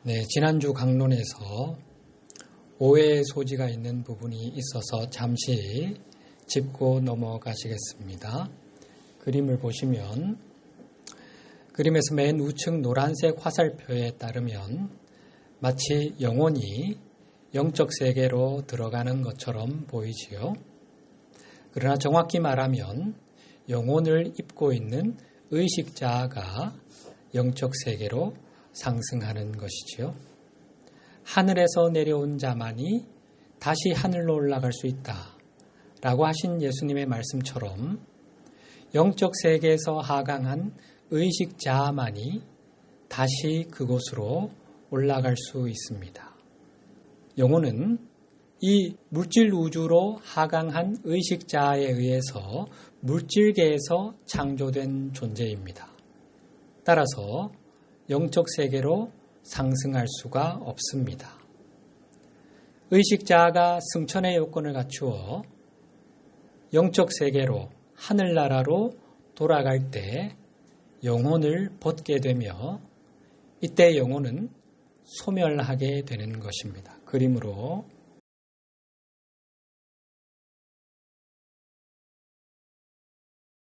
네, 지난주 강론에서 오해의 소지가 있는 부분이 있어서 잠시 짚고 넘어가시겠습니다. 그림을 보시면 그림에서 맨 우측 노란색 화살표에 따르면 마치 영혼이 영적 세계로 들어가는 것처럼 보이지요. 그러나 정확히 말하면 영혼을 입고 있는 의식자가 영적 세계로 상승하는 것이지요. 하늘에서 내려온 자만이 다시 하늘로 올라갈 수 있다 라고 하신 예수님의 말씀처럼 영적 세계에서 하강한 의식자만이 다시 그곳으로 올라갈 수 있습니다. 영혼은 이 물질 우주로 하강한 의식자에 의해서 물질계에서 창조된 존재입니다. 따라서 영적 세계로 상승할 수가 없습니다. 의식자가 승천의 요건을 갖추어 영적 세계로 하늘나라로 돌아갈 때 영혼을 벗게 되며 이때 영혼은 소멸하게 되는 것입니다. 그림으로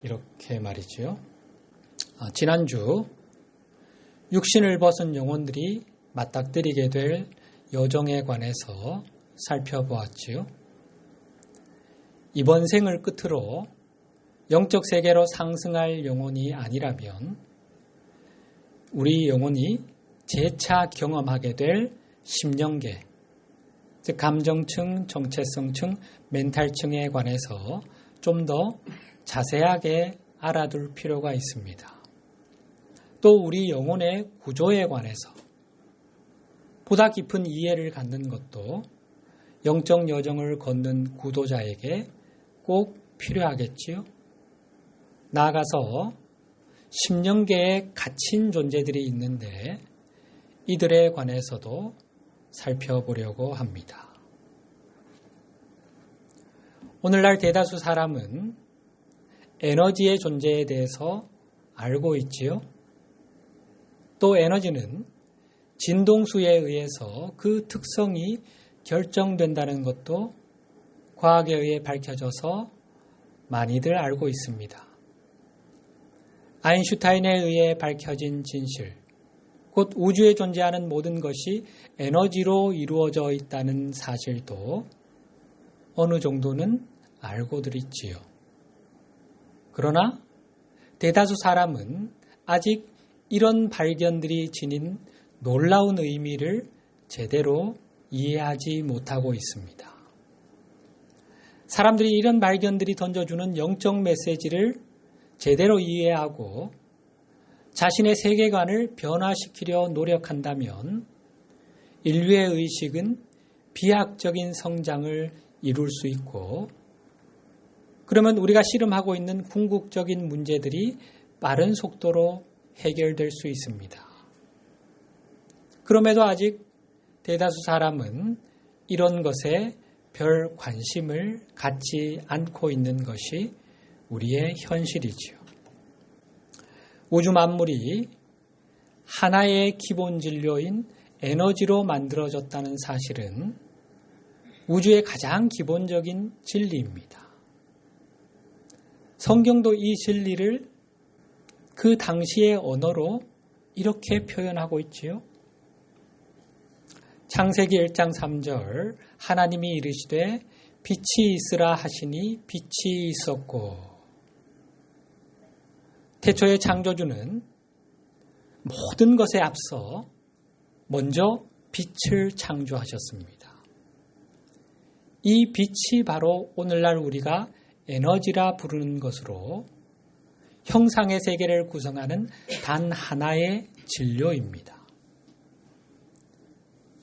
이렇게 말이죠. 지난주 육신을 벗은 영혼들이 맞닥뜨리게 될 여정에 관해서 살펴보았지요. 이번 생을 끝으로 영적 세계로 상승할 영혼이 아니라면 우리 영혼이 재차 경험하게 될 심령계, 즉 감정층, 정체성층, 멘탈층에 관해서 좀 더 자세하게 알아둘 필요가 있습니다. 또 우리 영혼의 구조에 관해서 보다 깊은 이해를 갖는 것도 영적 여정을 걷는 구도자에게 꼭 필요하겠지요. 나아가서 심령계에 갇힌 존재들이 있는데 이들에 관해서도 살펴보려고 합니다. 오늘날 대다수 사람은 에너지의 존재에 대해서 알고 있지요. 또 에너지는 진동수에 의해서 그 특성이 결정된다는 것도 과학에 의해 밝혀져서 많이들 알고 있습니다. 아인슈타인에 의해 밝혀진 진실, 곧 우주에 존재하는 모든 것이 에너지로 이루어져 있다는 사실도 어느 정도는 알고들 있지요. 그러나 대다수 사람은 아직 이런 발견들이 지닌 놀라운 의미를 제대로 이해하지 못하고 있습니다. 사람들이 이런 발견들이 던져주는 영적 메시지를 제대로 이해하고 자신의 세계관을 변화시키려 노력한다면 인류의 의식은 비약적인 성장을 이룰 수 있고 그러면 우리가 씨름하고 있는 궁극적인 문제들이 빠른 속도로 해결될 수 있습니다. 그럼에도 아직 대다수 사람은 이런 것에 별 관심을 갖지 않고 있는 것이 우리의 현실이지요. 우주 만물이 하나의 기본 진료인 에너지로 만들어졌다는 사실은 우주의 가장 기본적인 진리입니다. 성경도 이 진리를 그 당시의 언어로 이렇게 표현하고 있지요. 창세기 1장 3절 하나님이 이르시되 빛이 있으라 하시니 빛이 있었고 태초의 창조주는 모든 것에 앞서 먼저 빛을 창조하셨습니다. 이 빛이 바로 오늘날 우리가 에너지라 부르는 것으로 형상의 세계를 구성하는 단 하나의 진료입니다.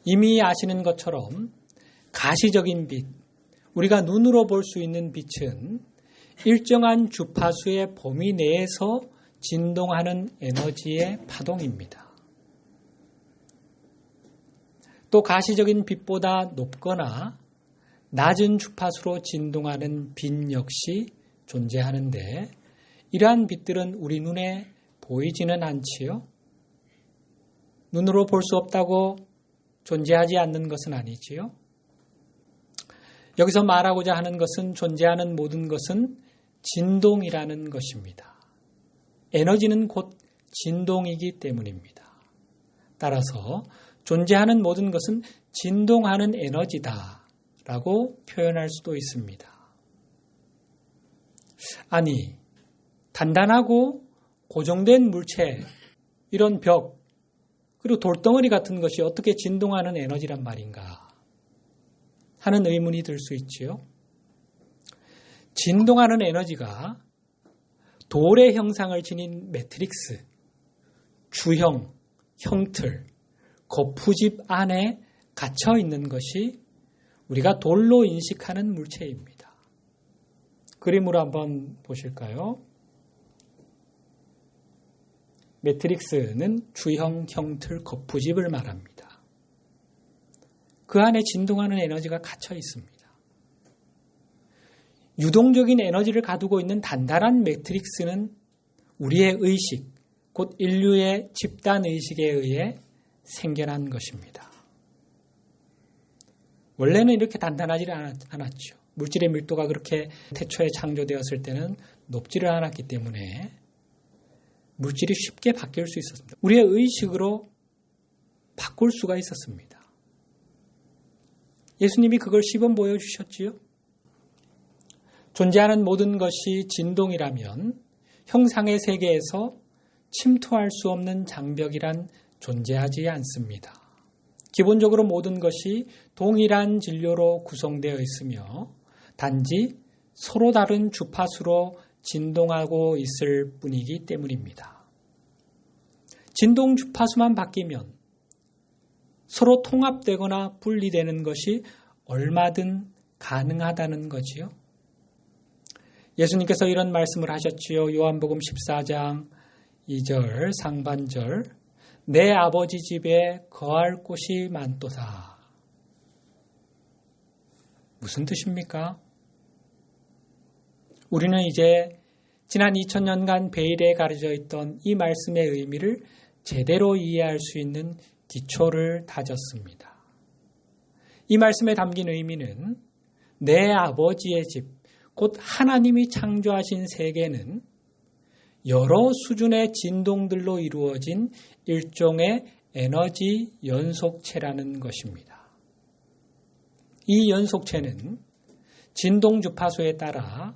이미 아시는 것처럼 가시적인 빛, 우리가 눈으로 볼 수 있는 빛은 일정한 주파수의 범위 내에서 진동하는 에너지의 파동입니다. 또 가시적인 빛보다 높거나 낮은 주파수로 진동하는 빛 역시 존재하는데 이러한 빛들은 우리 눈에 보이지는 않지요. 눈으로 볼 수 없다고 존재하지 않는 것은 아니지요. 여기서 말하고자 하는 것은 존재하는 모든 것은 진동이라는 것입니다. 에너지는 곧 진동이기 때문입니다. 따라서 존재하는 모든 것은 진동하는 에너지다라고 표현할 수도 있습니다. 아니, 단단하고 고정된 물체, 이런 벽, 그리고 돌덩어리 같은 것이 어떻게 진동하는 에너지란 말인가 하는 의문이 들 수 있지요. 진동하는 에너지가 돌의 형상을 지닌 매트릭스, 주형, 형틀, 거푸집 안에 갇혀 있는 것이 우리가 돌로 인식하는 물체입니다. 그림으로 한번 보실까요? 매트릭스는 주형, 형틀, 거푸집을 말합니다. 그 안에 진동하는 에너지가 갇혀 있습니다. 유동적인 에너지를 가두고 있는 단단한 매트릭스는 우리의 의식, 곧 인류의 집단의식에 의해 생겨난 것입니다. 원래는 이렇게 단단하지 않았죠. 물질의 밀도가 그렇게 태초에 창조되었을 때는 높지를 않았기 때문에 물질이 쉽게 바뀔 수 있었습니다. 우리의 의식으로 바꿀 수가 있었습니다. 예수님이 그걸 시범 보여주셨지요. 존재하는 모든 것이 진동이라면 형상의 세계에서 침투할 수 없는 장벽이란 존재하지 않습니다. 기본적으로 모든 것이 동일한 진료로 구성되어 있으며 단지 서로 다른 주파수로 진동하고 있을 뿐이기 때문입니다. 진동 주파수만 바뀌면 서로 통합되거나 분리되는 것이 얼마든 가능하다는 거지요. 예수님께서 이런 말씀을 하셨지요. 요한복음 14장 2절 상반절 내 아버지 집에 거할 곳이 많도다. 무슨 뜻입니까? 우리는 이제 지난 2000년간 베일에 가려져 있던 이 말씀의 의미를 제대로 이해할 수 있는 기초를 다졌습니다. 이 말씀에 담긴 의미는 내 아버지의 집, 곧 하나님이 창조하신 세계는 여러 수준의 진동들로 이루어진 일종의 에너지 연속체라는 것입니다. 이 연속체는 진동 주파수에 따라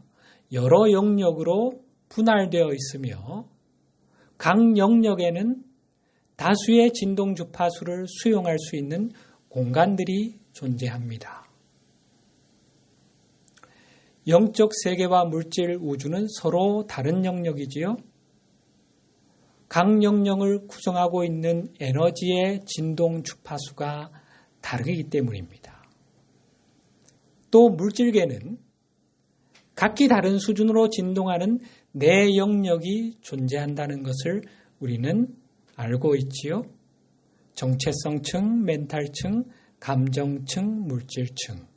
여러 영역으로 분할되어 있으며 각 영역에는 다수의 진동 주파수를 수용할 수 있는 공간들이 존재합니다. 영적 세계와 물질 우주는 서로 다른 영역이지요. 각 영역을 구성하고 있는 에너지의 진동 주파수가 다르기 때문입니다. 또 물질계는 각기 다른 수준으로 진동하는 네 영역이 존재한다는 것을 우리는 알고 있지요. 정체성층, 멘탈층, 감정층, 물질층.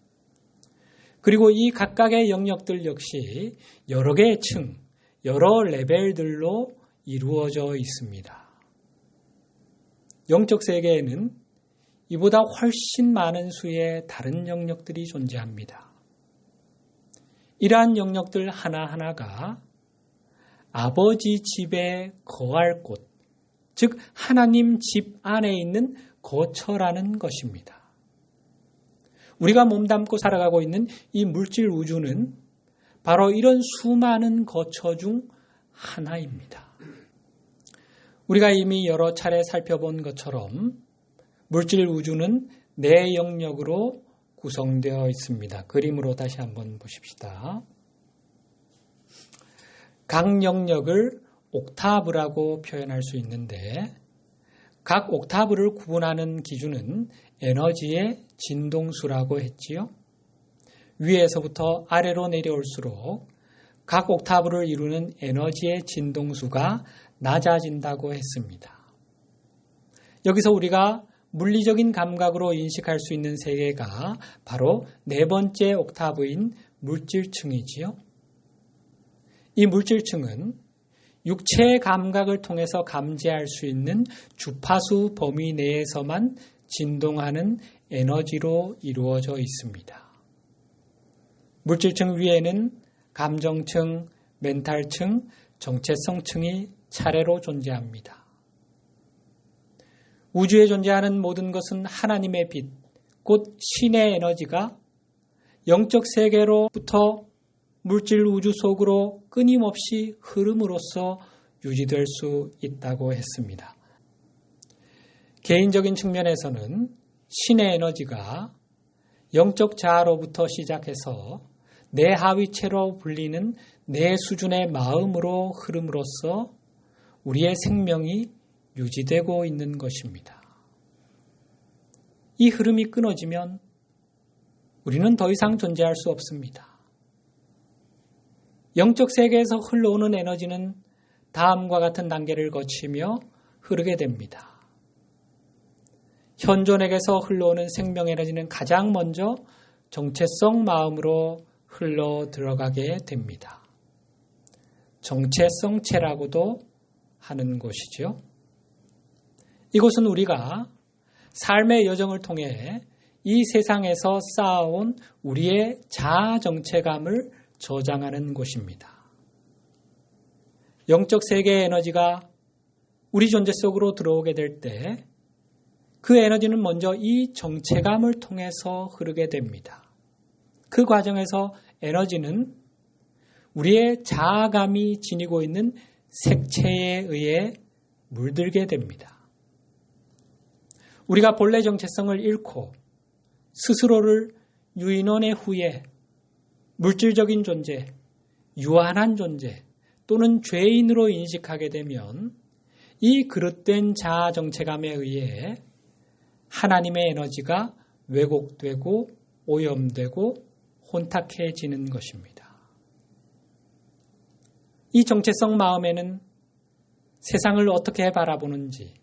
그리고 이 각각의 영역들 역시 여러 개의 층, 여러 레벨들로 이루어져 있습니다. 영적 세계에는 이보다 훨씬 많은 수의 다른 영역들이 존재합니다. 이러한 영역들 하나하나가 아버지 집에 거할 곳, 즉 하나님 집 안에 있는 거처라는 것입니다. 우리가 몸담고 살아가고 있는 이 물질 우주는 바로 이런 수많은 거처 중 하나입니다. 우리가 이미 여러 차례 살펴본 것처럼 물질 우주는 네 영역으로 구성되어 있습니다. 그림으로 다시 한번 보십시다. 각 영역을 옥타브라고 표현할 수 있는데 각 옥타브를 구분하는 기준은 에너지의 진동수라고 했지요. 위에서부터 아래로 내려올수록 각 옥타브를 이루는 에너지의 진동수가 낮아진다고 했습니다. 여기서 우리가 물리적인 감각으로 인식할 수 있는 세계가 바로 네 번째 옥타브인 물질층이지요. 이 물질층은 육체의 감각을 통해서 감지할 수 있는 주파수 범위 내에서만 진동하는 에너지로 이루어져 있습니다. 물질층 위에는 감정층, 멘탈층, 정체성층이 차례로 존재합니다. 우주에 존재하는 모든 것은 하나님의 빛, 곧 신의 에너지가 영적 세계로부터 물질 우주 속으로 끊임없이 흐름으로써 유지될 수 있다고 했습니다. 개인적인 측면에서는 신의 에너지가 영적 자아로부터 시작해서 내 하위체로 불리는 내 수준의 마음으로 흐름으로써 우리의 생명이 유지되고 있는 것입니다. 이 흐름이 끊어지면 우리는 더 이상 존재할 수 없습니다. 영적 세계에서 흘러오는 에너지는 다음과 같은 단계를 거치며 흐르게 됩니다. 현존에게서 흘러오는 생명 에너지는 가장 먼저 정체성 마음으로 흘러 들어가게 됩니다. 정체성체라고도 하는 곳이죠. 이곳은 우리가 삶의 여정을 통해 이 세상에서 쌓아온 우리의 자아 정체감을 저장하는 곳입니다. 영적 세계의 에너지가 우리 존재 속으로 들어오게 될 때 그 에너지는 먼저 이 정체감을 통해서 흐르게 됩니다. 그 과정에서 에너지는 우리의 자아감이 지니고 있는 색채에 의해 물들게 됩니다. 우리가 본래 정체성을 잃고 스스로를 유인원의 후에 물질적인 존재, 유한한 존재 또는 죄인으로 인식하게 되면 이 그릇된 자아 정체감에 의해 하나님의 에너지가 왜곡되고 오염되고 혼탁해지는 것입니다. 이 정체성 마음에는 세상을 어떻게 바라보는지,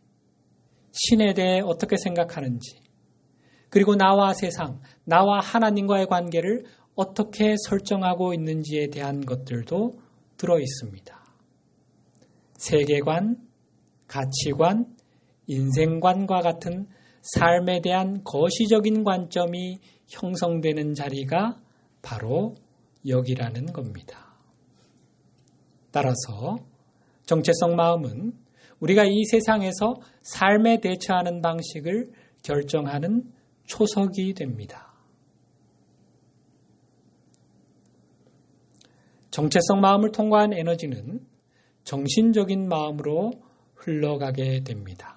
신에 대해 어떻게 생각하는지, 그리고 나와 세상, 나와 하나님과의 관계를 어떻게 설정하고 있는지에 대한 것들도 들어 있습니다. 세계관, 가치관, 인생관과 같은 삶에 대한 거시적인 관점이 형성되는 자리가 바로 여기라는 겁니다. 따라서 정체성 마음은 우리가 이 세상에서 삶에 대처하는 방식을 결정하는 초석이 됩니다. 정체성 마음을 통과한 에너지는 정신적인 마음으로 흘러가게 됩니다.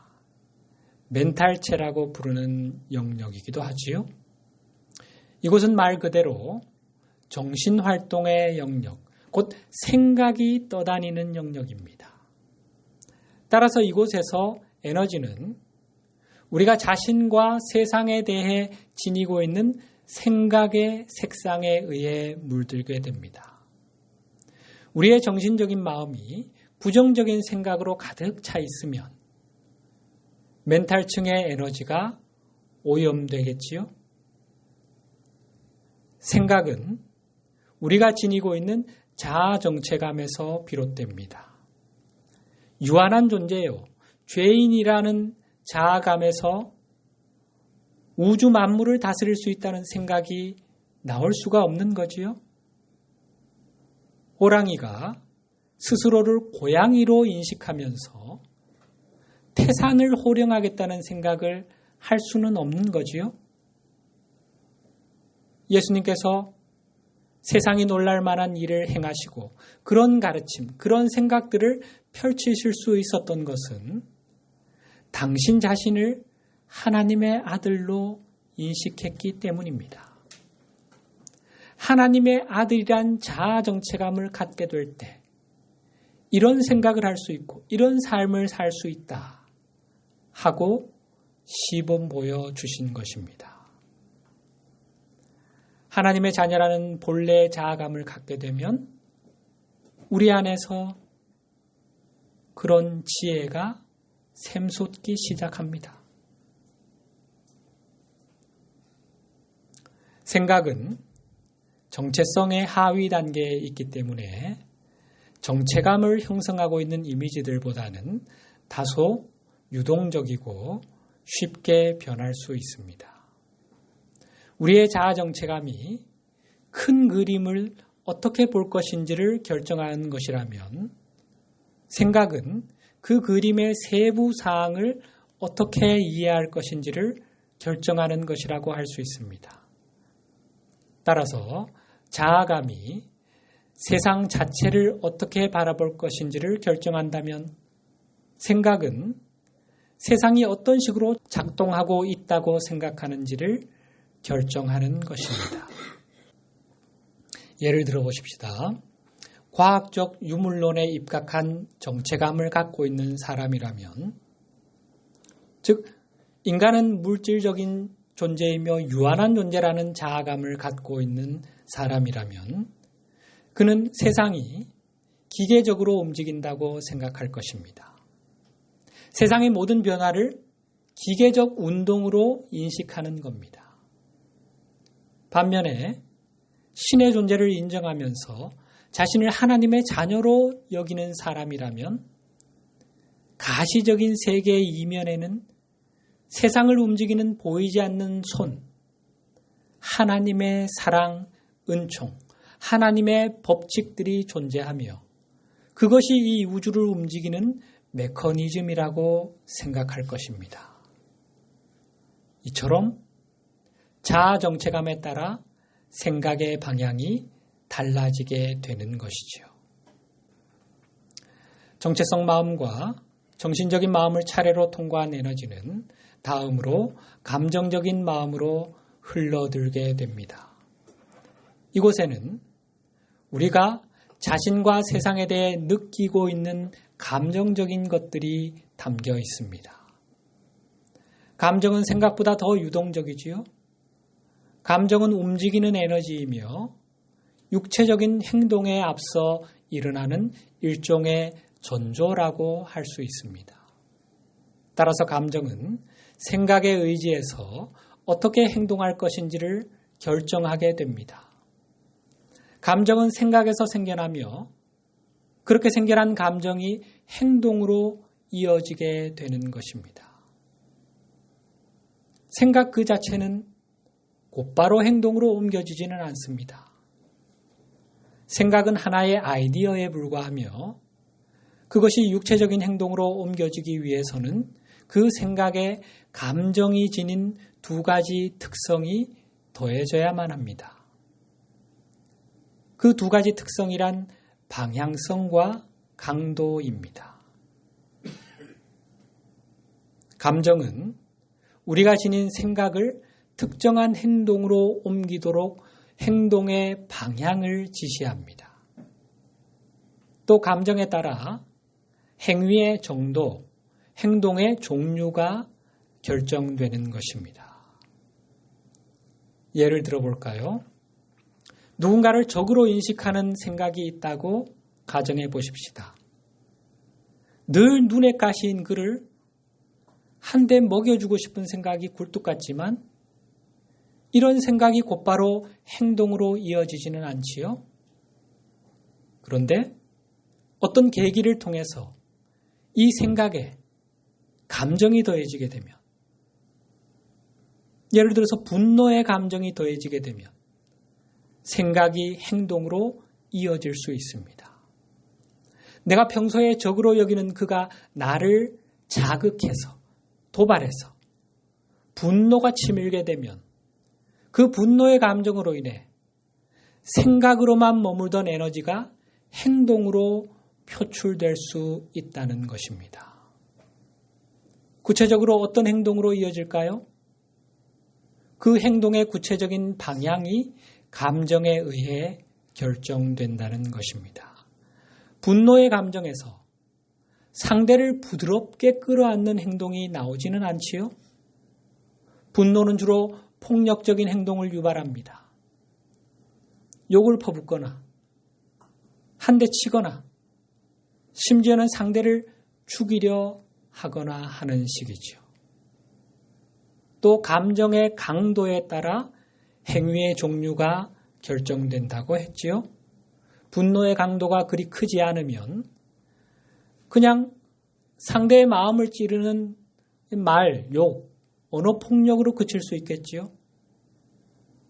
멘탈체라고 부르는 영역이기도 하지요. 이곳은 말 그대로 정신활동의 영역, 곧 생각이 떠다니는 영역입니다. 따라서 이곳에서 에너지는 우리가 자신과 세상에 대해 지니고 있는 생각의 색상에 의해 물들게 됩니다. 우리의 정신적인 마음이 부정적인 생각으로 가득 차 있으면 멘탈층의 에너지가 오염되겠지요. 생각은 우리가 지니고 있는 자아 정체감에서 비롯됩니다. 유한한 존재요, 죄인이라는 자아감에서 우주 만물을 다스릴 수 있다는 생각이 나올 수가 없는 거지요. 호랑이가 스스로를 고양이로 인식하면서 태산을 호령하겠다는 생각을 할 수는 없는 거지요. 예수님께서 세상이 놀랄 만한 일을 행하시고 그런 가르침, 그런 생각들을 펼치실 수 있었던 것은 당신 자신을 하나님의 아들로 인식했기 때문입니다. 하나님의 아들이란 자아 정체감을 갖게 될 때 이런 생각을 할 수 있고 이런 삶을 살 수 있다 하고 시범 보여주신 것입니다. 하나님의 자녀라는 본래의 자아감을 갖게 되면 우리 안에서 그런 지혜가 샘솟기 시작합니다. 생각은 정체성의 하위 단계에 있기 때문에 정체감을 형성하고 있는 이미지들보다는 다소 유동적이고 쉽게 변할 수 있습니다. 우리의 자아 정체감이 큰 그림을 어떻게 볼 것인지를 결정하는 것이라면 생각은 그 그림의 세부 사항을 어떻게 이해할 것인지를 결정하는 것이라고 할 수 있습니다. 따라서 자아감이 세상 자체를 어떻게 바라볼 것인지를 결정한다면 생각은 세상이 어떤 식으로 작동하고 있다고 생각하는지를 결정하는 것입니다. 예를 들어 보십시다. 과학적 유물론에 입각한 정체감을 갖고 있는 사람이라면, 즉 인간은 물질적인 존재이며 유한한 존재라는 자아감을 갖고 있는 사람이라면 그는 세상이 기계적으로 움직인다고 생각할 것입니다. 세상의 모든 변화를 기계적 운동으로 인식하는 겁니다. 반면에 신의 존재를 인정하면서 자신을 하나님의 자녀로 여기는 사람이라면 가시적인 세계의 이면에는 세상을 움직이는 보이지 않는 손, 하나님의 사랑, 은총, 하나님의 법칙들이 존재하며 그것이 이 우주를 움직이는 메커니즘이라고 생각할 것입니다. 이처럼 자아 정체감에 따라 생각의 방향이 달라지게 되는 것이지요. 정체성 마음과 정신적인 마음을 차례로 통과한 에너지는 다음으로 감정적인 마음으로 흘러들게 됩니다. 이곳에는 우리가 자신과 세상에 대해 느끼고 있는 감정적인 것들이 담겨 있습니다. 감정은 생각보다 더 유동적이지요. 감정은 움직이는 에너지이며 육체적인 행동에 앞서 일어나는 일종의 전조라고 할 수 있습니다. 따라서 감정은 생각에 의지해서 어떻게 행동할 것인지를 결정하게 됩니다. 감정은 생각에서 생겨나며 그렇게 생겨난 감정이 행동으로 이어지게 되는 것입니다. 생각 그 자체는 곧바로 행동으로 옮겨지지는 않습니다. 생각은 하나의 아이디어에 불과하며 그것이 육체적인 행동으로 옮겨지기 위해서는 그 생각에 감정이 지닌 두 가지 특성이 더해져야만 합니다. 그 두 가지 특성이란 방향성과 강도입니다. 감정은 우리가 지닌 생각을 특정한 행동으로 옮기도록 행동의 방향을 지시합니다. 또 감정에 따라 행위의 정도, 행동의 종류가 결정되는 것입니다. 예를 들어 볼까요? 누군가를 적으로 인식하는 생각이 있다고 가정해 보십시다. 늘 눈에 가시인 그를 한 대 먹여주고 싶은 생각이 굴뚝 같지만 이런 생각이 곧바로 행동으로 이어지지는 않지요. 그런데 어떤 계기를 통해서 이 생각에 감정이 더해지게 되면, 예를 들어서 분노의 감정이 더해지게 되면 생각이 행동으로 이어질 수 있습니다. 내가 평소에 적으로 여기는 그가 나를 자극해서, 도발해서 분노가 치밀게 되면 그 분노의 감정으로 인해 생각으로만 머물던 에너지가 행동으로 표출될 수 있다는 것입니다. 구체적으로 어떤 행동으로 이어질까요? 그 행동의 구체적인 방향이 감정에 의해 결정된다는 것입니다. 분노의 감정에서 상대를 부드럽게 끌어안는 행동이 나오지는 않지요? 분노는 주로 폭력적인 행동을 유발합니다. 욕을 퍼붓거나 한 대 치거나 심지어는 상대를 죽이려 하거나 하는 식이죠. 또 감정의 강도에 따라 행위의 종류가 결정된다고 했지요. 분노의 강도가 그리 크지 않으면 그냥 상대의 마음을 찌르는 말, 욕, 언어폭력으로 그칠 수 있겠지요.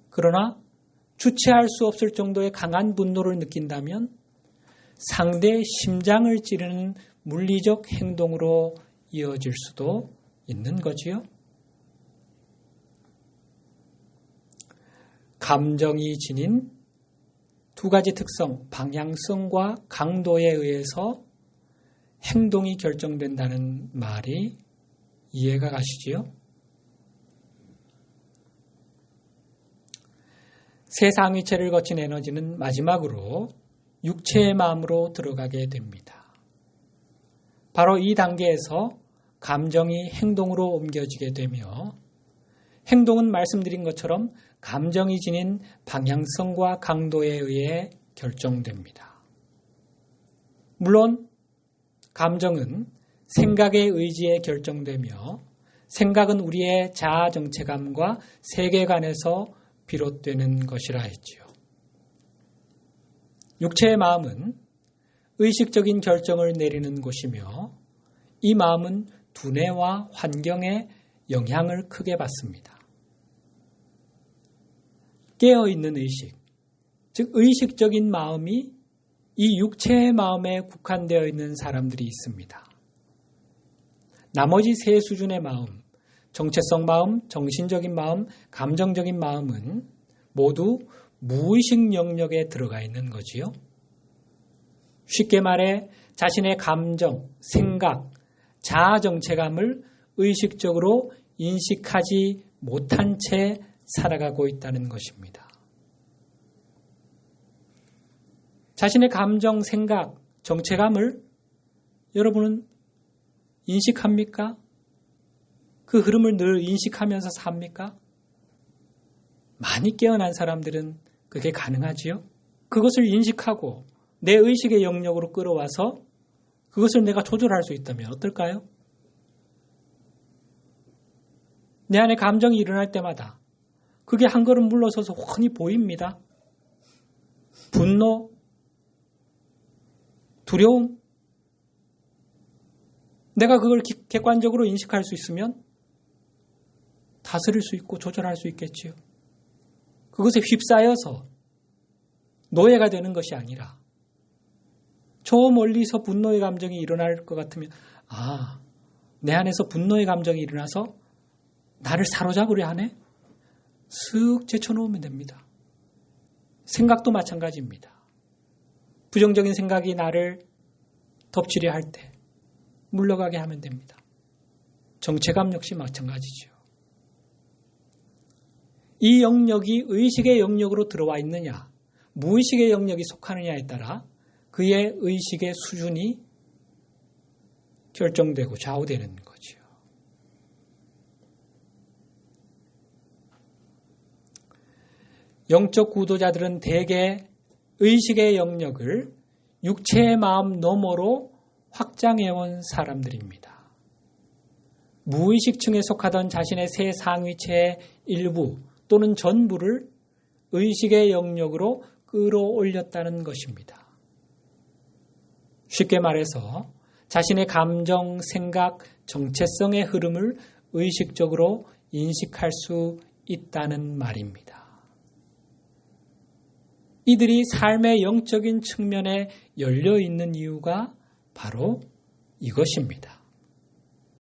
그러나 주체할 수 없을 정도의 강한 분노를 느낀다면 상대의 심장을 찌르는 물리적 행동으로 이어질 수도 있는 거지요. 감정이 지닌 두 가지 특성, 방향성과 강도에 의해서 행동이 결정된다는 말이 이해가 가시지요? 세 상위체를 거친 에너지는 마지막으로 육체의 마음으로 들어가게 됩니다. 바로 이 단계에서 감정이 행동으로 옮겨지게 되며 행동은 말씀드린 것처럼 감정이 지닌 방향성과 강도에 의해 결정됩니다. 물론 감정은 생각의 의지에 결정되며 생각은 우리의 자아 정체감과 세계관에서 비롯되는 것이라 했지요. 육체의 마음은 의식적인 결정을 내리는 곳이며 이 마음은 두뇌와 환경에 영향을 크게 받습니다. 깨어있는 의식, 즉 의식적인 마음이 이 육체의 마음에 국한되어 있는 사람들이 있습니다. 나머지 세 수준의 마음, 정체성 마음, 정신적인 마음, 감정적인 마음은 모두 무의식 영역에 들어가 있는 거지요. 쉽게 말해 자신의 감정, 생각, 자아 정체감을 의식적으로 인식하지 못한 채 살아가고 있다는 것입니다. 자신의 감정, 생각, 정체감을 여러분은 인식합니까? 그 흐름을 늘 인식하면서 삽니까? 많이 깨어난 사람들은 그게 가능하지요? 그것을 인식하고 내 의식의 영역으로 끌어와서 그것을 내가 조절할 수 있다면 어떨까요? 내 안에 감정이 일어날 때마다 그게 한 걸음 물러서서 훤히 보입니다. 분노, 두려움. 내가 그걸 객관적으로 인식할 수 있으면 다스릴 수 있고 조절할 수 있겠지요. 그것에 휩싸여서 노예가 되는 것이 아니라 저 멀리서 분노의 감정이 일어날 것 같으면 내 안에서 분노의 감정이 일어나서 나를 사로잡으려 하네? 쓱 제쳐놓으면 됩니다. 생각도 마찬가지입니다. 부정적인 생각이 나를 덮치려 할 때 물러가게 하면 됩니다. 정체감 역시 마찬가지죠. 이 영역이 의식의 영역으로 들어와 있느냐, 무의식의 영역이 속하느냐에 따라 그의 의식의 수준이 결정되고 좌우되는 거죠. 영적 구도자들은 대개 의식의 영역을 육체의 마음 너머로 확장해온 사람들입니다. 무의식층에 속하던 자신의 세 상위체의 일부 또는 전부를 의식의 영역으로 끌어올렸다는 것입니다. 쉽게 말해서 자신의 감정, 생각, 정체성의 흐름을 의식적으로 인식할 수 있다는 말입니다. 이들이 삶의 영적인 측면에 열려 있는 이유가 바로 이것입니다.